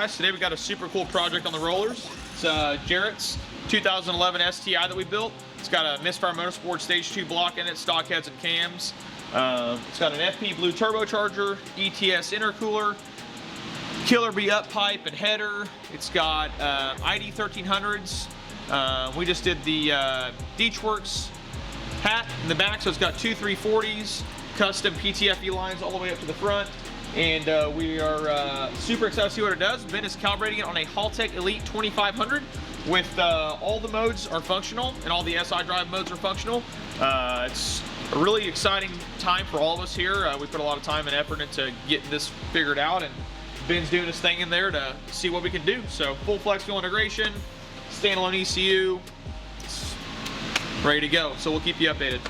guys. Today we got a super cool project on the rollers. It's Jarrett's 2011 STI that we built. It's got a Misfire Motorsport Stage 2 block in it, stock heads and cams. It's got an FP Blue turbocharger, ETS intercooler, Killer Bee up pipe and header. It's got ID 1300s. We just did the Deechworks hat in the back, so it's got two 340s, custom PTFE lines all the way up to the front. And we are super excited to see what it does. Ben is calibrating it on a Haltech Elite 2500 with all the modes are functional and all the SI drive modes are functional. It's a really exciting time for all of us here. We put a lot of time and effort into getting this figured out, and Ben's doing his thing in there to see what we can do. So full flex fuel integration, standalone ECU, it's ready to go. So we'll keep you updated.